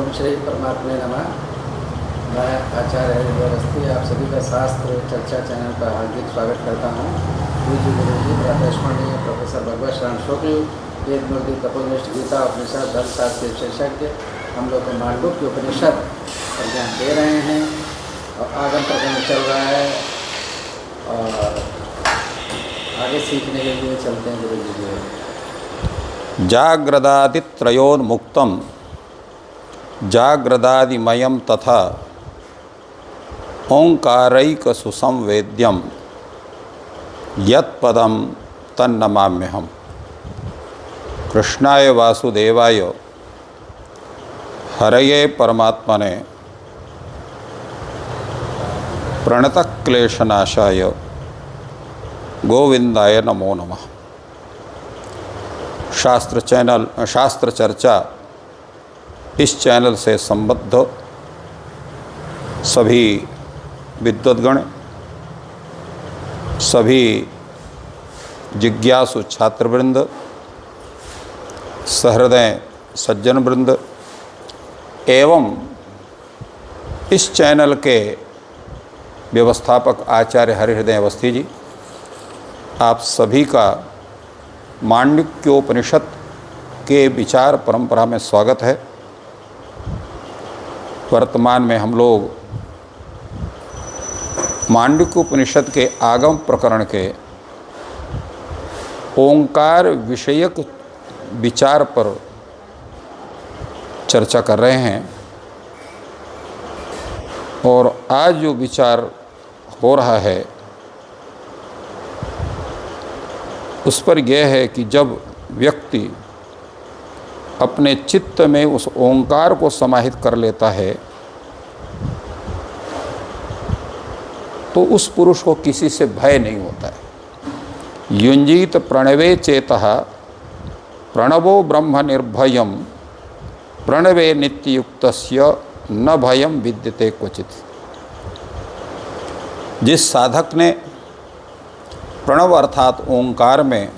ओम श्री परमात्मा नमः। मैं आचार्य हरिहर अवस्थी आप सभी का शास्त्र चर्चा चैनल पर हार्दिक स्वागत करता हूँ। पूज्य गुरु जी प्रातस्मरणीय प्रोफेसर भगवत शरण शुक्ल वेद मूर्ति तपोनिष्ठ गीता उपनिषद धर्मशास्त्र विशेषज्ञ हम लोग को मांडुक्य उपनिषद पर ज्ञान दे रहे हैं और आगम प्रकरण चल रहा है और आगे सीखने के लिए चलते हैं गुरु जी। जाग्रदादित्रयोन्मुक्तं जाग्रदादिमयं तथा ओंकारैकसुसंवेद्यं यत्पदं तन्नमाम्यहम्। कृष्णाय वासुदेवाय हरये परमात्मने प्रणतक्लेशनाशाय गोविंदाय नमो नमः। शास्त्र चर्चा इस चैनल से संबद्ध सभी विद्वद्गण, सभी जिज्ञासु छात्रवृंद, सहृदय सज्जन वृंद एवं इस चैनल के व्यवस्थापक आचार्य हरिहर अवस्थी जी, आप सभी का मांडुक्योपनिषद के विचार परंपरा में स्वागत है। वर्तमान में हम लोग मांडुक्योपनिषद के आगम प्रकरण के ओंकार विषयक विचार पर चर्चा कर रहे हैं और आज जो विचार हो रहा है उस पर यह है कि जब व्यक्ति अपने चित्त में उस ओंकार को समाहित कर लेता है तो उस पुरुष को किसी से भय नहीं होता है। युंजीत प्रणवे चेतः प्रणवो ब्रह्म निर्भयम प्रणवे नित्ययुक्तस्य न भयम विद्यते क्वचित। जिस साधक ने प्रणव अर्थात ओंकार में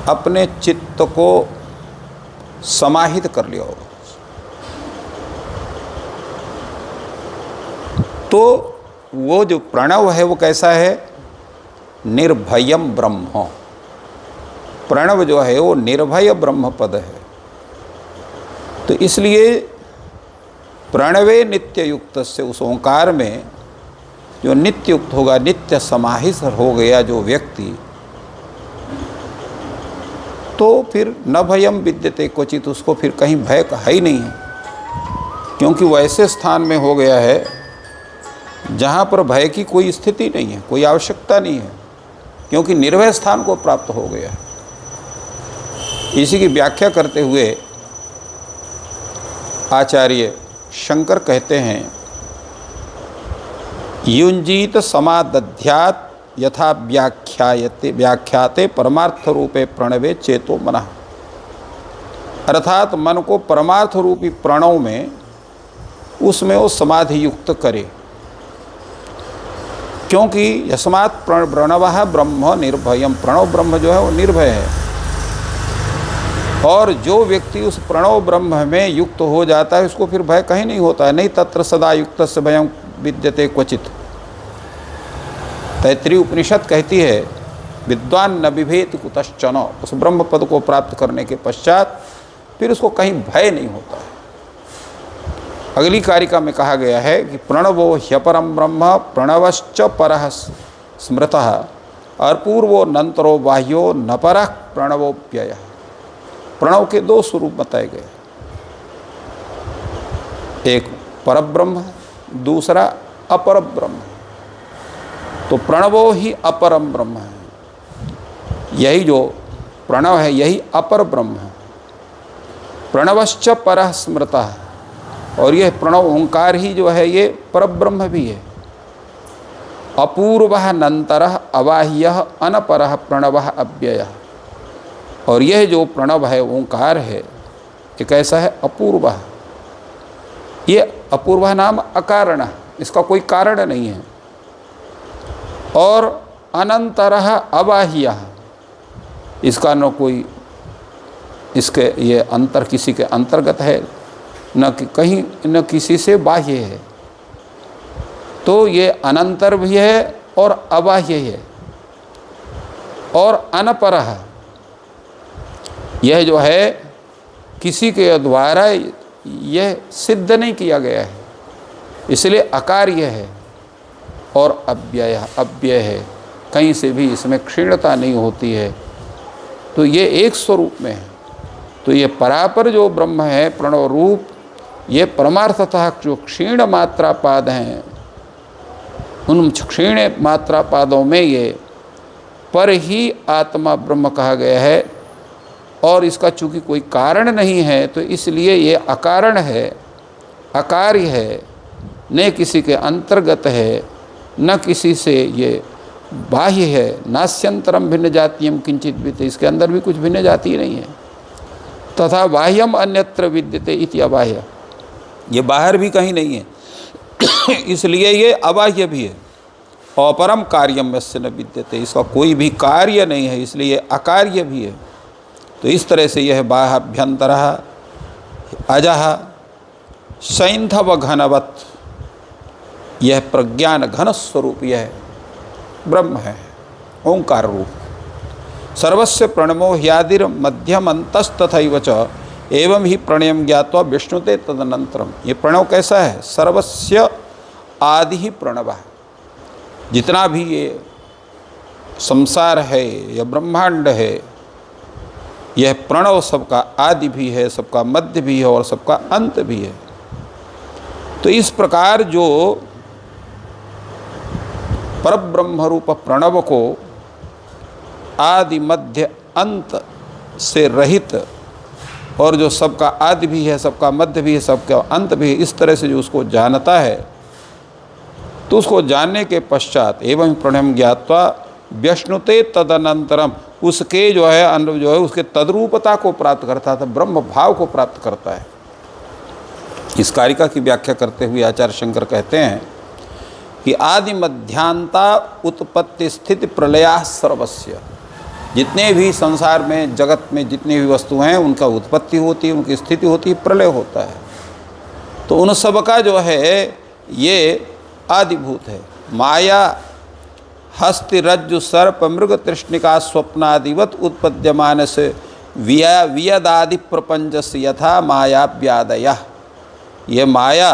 अपने चित्त को समाहित कर लिया होगा तो वो जो प्रणव है वो कैसा है? निर्भयम ब्रह्म। प्रणव जो है वो निर्भय ब्रह्म पद है। तो इसलिए प्रणवे नित्य युक्त से उस ओंकार में जो नित्य युक्त होगा, नित्य समाहित हो गया जो व्यक्ति, तो फिर न भयम विद्यते क्वचित, उसको फिर कहीं भय है ही नहीं है, क्योंकि वो ऐसे स्थान में हो गया है जहाँ पर भय की कोई स्थिति नहीं है, कोई आवश्यकता नहीं है, क्योंकि निर्भय स्थान को प्राप्त हो गया है। इसी की व्याख्या करते हुए आचार्य शंकर कहते हैं, युंजीत समादध्यात् यथा व्याख्याते परमार्थ रूपे प्रणवे चेतो मनः। अर्थात मन को परमार्थ रूपी प्रणव में उसमें वो समाधि युक्त करे, क्योंकि यस्मात् प्रणवः ब्रह्म निर्भयम। प्रणव ब्रह्म जो है वो निर्भय है और जो व्यक्ति उस प्रणव ब्रह्म में युक्त हो जाता है उसको फिर भय कहीं नहीं होता है। नहीं तत्र सदा युक्तस्य भयं विद्यते क्वचित। तैत्तिरीय उपनिषद कहती है, विद्वान न बिभेति कुतश्चन। उस ब्रह्म पद को प्राप्त करने के पश्चात फिर उसको कहीं भय नहीं होता है। अगली कारिका में कहा गया है कि प्रणवो ह्यपरम ब्रह्म प्रणवश्च परः स्मृतः अपूर्वो नंतरो बाह्यो न परः प्रणवोप्ययः। प्रणव के दो स्वरूप बताए गए, एक परब्रह्म है, दूसरा अपर ब्रह्म। तो प्रणवो ही अपरम ब्रह्म है, यही जो प्रणव है यही अपर ब्रह्म है। प्रणवश्च परः स्मृतः, और यह प्रणव ओंकार ही जो है ये परब्रह्म भी है। अपूर्वः नंतरः अबाह्यः अनपरः प्रणवः अव्ययः। और यह जो प्रणव है ओंकार है ये कैसा है? अपूर्व। ये अपूर्व नाम अकारण, इसका कोई कारण नहीं है। और अनंतरः अबाह्यः, इसका न कोई इसके ये अंतर किसी के अंतर्गत है न कि कहीं न किसी से बाह्य है। तो ये अनंतर भी है और अबाह्य है और अनपरः। यह जो है किसी के द्वारा यह सिद्ध नहीं किया गया है, इसलिए अकार्य है और अव्यय है, कहीं से भी इसमें क्षीणता नहीं होती है। तो ये एक स्वरूप में है। तो ये परापर जो ब्रह्म है प्रणव रूप, ये परमार्थतः जो क्षीण मात्रा पाद हैं, उन क्षीण मात्रा पादों में ये पर ही आत्मा ब्रह्म कहा गया है। और इसका चूँकि कोई कारण नहीं है तो इसलिए ये अकारण है, अकार्य है, न किसी के अंतर्गत है, न किसी से ये बाह्य है। नास्यंतरम भिन्न जातीयम किंचित विद्यते, इसके अंदर भी कुछ भिन्न जाति नहीं है। तथा बाह्यम अन्यत्र विद्यते इति अबाह्य, ये बाहर भी कहीं नहीं है इसलिए ये अबाह्य भी है। अपरम कार्यम यस्य न विद्यते, इसका कोई भी कार्य नहीं है, इसलिए अकार्य भी है। तो इस तरह से यह बाह्यभ्यंतरः अजः सैंधव घनवत, यह प्रज्ञान घन स्वरूप यह ब्रह्म है, ओंकार रूप। सर्वस्य प्रणमो ह्यादिर मध्यम अंतस्तथैव च एवं ही प्रणयम ज्ञात्वा विष्णुते तदनंतरम। ये प्रणव कैसा है? सर्वस्य आदि ही प्रणव है। जितना भी ये संसार है या ब्रह्मांड है, यह प्रणव सबका आदि भी है, सबका मध्य भी है और सबका अंत भी है। तो इस प्रकार जो परब्रह्म रूप प्रणव को आदि मध्य अंत से रहित और जो सबका आदि भी है, सबका मध्य भी है, सबका अंत भी है, इस तरह से जो उसको जानता है, तो उसको जानने के पश्चात एवं प्रणयम ज्ञात्वा व्यश्नुते तदनंतरम, उसके जो है उसके तद्रूपता को प्राप्त करता था, ब्रह्म भाव को प्राप्त करता है। इस कारिका की व्याख्या करते हुए आचार्य शंकर कहते हैं कि आदि मध्यांता उत्पत्ति स्थिति प्रलया सर्वस्य, जितने भी संसार में जगत में जितने भी वस्तु हैं उनका उत्पत्ति होती है, उनकी स्थिति होती है, प्रलय होता है। तो उन सब का जो है ये आदिभूत है। माया हस्ति रज्जु सर्प मृग तृष्णिका स्वप्नादिवत उत्पद्यमान से वियदादि प्रपंच यथा माया व्यादय। ये माया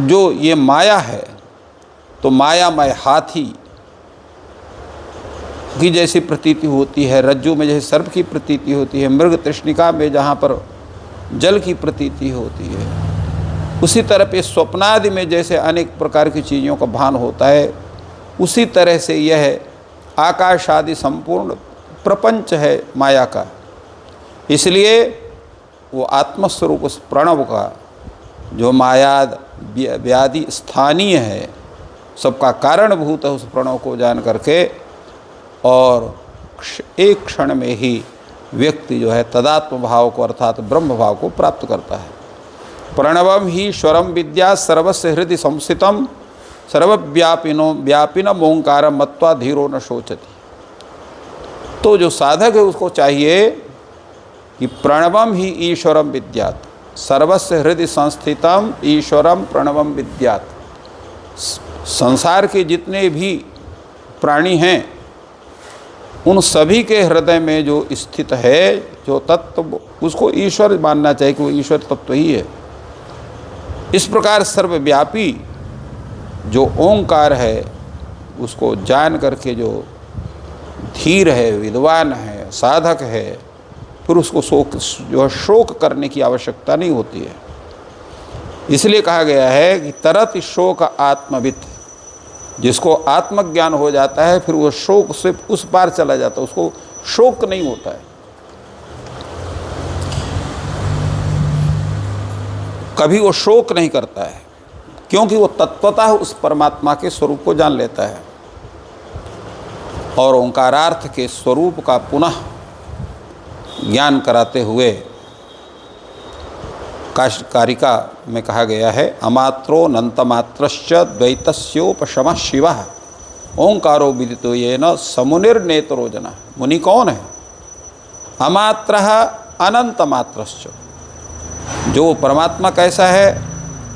जो ये माया है, तो मायामय हाथी की जैसी प्रतीति होती है, रज्जु में जैसे सर्प की प्रतीति होती है, मृग तृष्णिका में जहाँ पर जल की प्रतीति होती है, उसी तरह पे स्वप्नादि में जैसे अनेक प्रकार की चीज़ों का भान होता है, उसी तरह से यह आकाश आदि संपूर्ण प्रपंच है माया का। इसलिए वो आत्मस्वरूप उस प्रणव का जो माया व्याधि स्थानीय है, सबका कारणभूत है, उस प्रणव को जान करके और एक क्षण में ही व्यक्ति जो है तदात्म भाव को अर्थात ब्रह्म भाव को प्राप्त करता है। प्रणवम ही स्वरम विद्या सर्वस्य हृदय संस्थितम व्यापिनम ओंकार मत्वा धीरो न शोचति। तो जो साधक है उसको चाहिए कि प्रणवम ही ईश्वरम विद्यात, सर्वस्य हृदय संस्थितम ईश्वरम प्रणवम विद्यात। संसार के जितने भी प्राणी हैं उन सभी के हृदय में जो स्थित है जो तत्व, उसको ईश्वर मानना चाहिए कि वो ईश्वर तत्व ही है। इस प्रकार सर्वव्यापी जो ओंकार है उसको जान करके जो धीर है, विद्वान है, साधक है, फिर उसको शोक करने की आवश्यकता नहीं होती है। इसलिए कहा गया है कि तरत शोक आत्मवित्, जिसको आत्मज्ञान हो जाता है फिर वो शोक से उस पार चला जाता है, उसको शोक नहीं होता है। कभी वो शोक नहीं करता है, क्योंकि वो तत्वतः उस परमात्मा के स्वरूप को जान लेता है। और ओंकारार्थ के स्वरूप का पुनः ज्ञान कराते हुए कारिका में कहा गया है, अमात्रो नंतमात्रश्च द्वैतस्योपशम शिव ओंकारो विदितो येन समुनिर्नेत्रो जना। मुनि कौन है? अमात्रः अनंत मात्रश्च, जो परमात्मा कैसा है,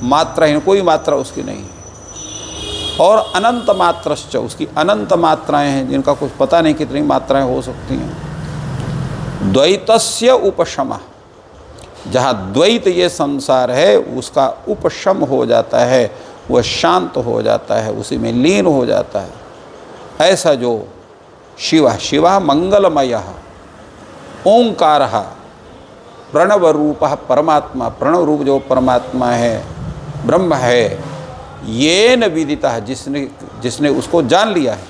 मात्राहीन, कोई मात्रा उसकी नहीं है, और अनंत मात्रश्च, उसकी अनंत मात्राएं हैं जिनका कुछ पता नहीं कितनी मात्राएं हो सकती हैं। द्वैतस्य उपशमः, जहाँ द्वैत ये संसार है उसका उपशम हो जाता है, वह शांत हो जाता है, उसी में लीन हो जाता है। ऐसा जो शिवः मंगलमयः ओंकारः प्रणव रूपः परमात्मा, प्रणव रूप जो परमात्मा है, ब्रह्म है, येन विदितः, जिसने उसको जान लिया है,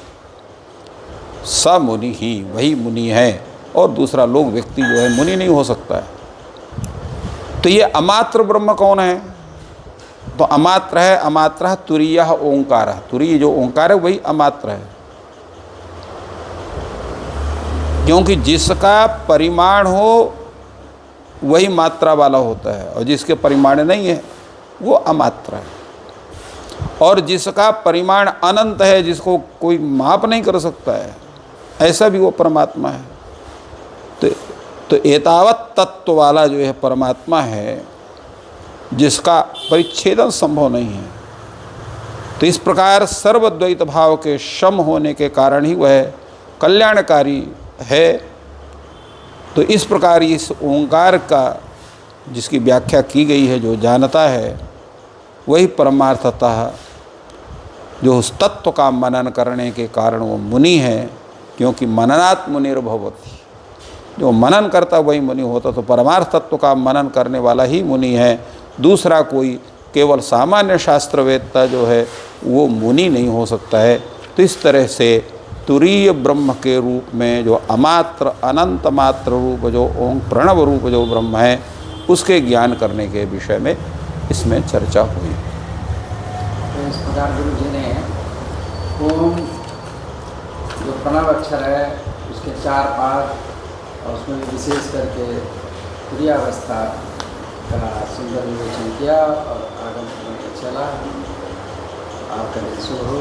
स मुनि ही, वही मुनि है, और दूसरा लोग व्यक्ति जो है मुनि नहीं हो सकता है। तो ये अमात्र ब्रह्म कौन है? तो अमात्र है, अमात्रः तुरीयः ओंकारः, तुरीय जो ओंकार है वही अमात्र है, क्योंकि जिसका परिमाण हो वही मात्रा वाला होता है, और जिसके परिमाण नहीं है वो अमात्र है। और जिसका परिमाण अनंत है, जिसको कोई माप नहीं कर सकता है, ऐसा भी वो परमात्मा है। तो एतावत तत्व वाला जो है परमात्मा है, जिसका परिच्छेदन संभव नहीं है। तो इस प्रकार सर्वद्वैत भाव के शम होने के कारण ही वह कल्याणकारी है। तो इस प्रकार इस ओंकार का जिसकी व्याख्या की गई है, जो जानता है वही परमार्थतः जो उस तत्व का मनन करने के कारण वो मुनि है, क्योंकि मननात् मुनिर्भवति, जो मनन करता वही मुनि होता। तो परमार्थ तत्व का मनन करने वाला ही मुनि है, दूसरा कोई केवल सामान्य शास्त्रवेत्ता जो है वो मुनि नहीं हो सकता है। तो इस तरह से तुरीय ब्रह्म के रूप में जो अमात्र अनंत मात्र रूप जो ओम प्रणव रूप जो ब्रह्म है, उसके ज्ञान करने के विषय में इसमें चर्चा हुई। तो इस प्रकार गुरु जी ने ओम जो प्रणव अक्षर है उसके 4 पाद, और उसमें विशेष करके तुरीयावस्था का सुंदर विवेचन किया, और आगम चला। आपका दिन शुभ हो।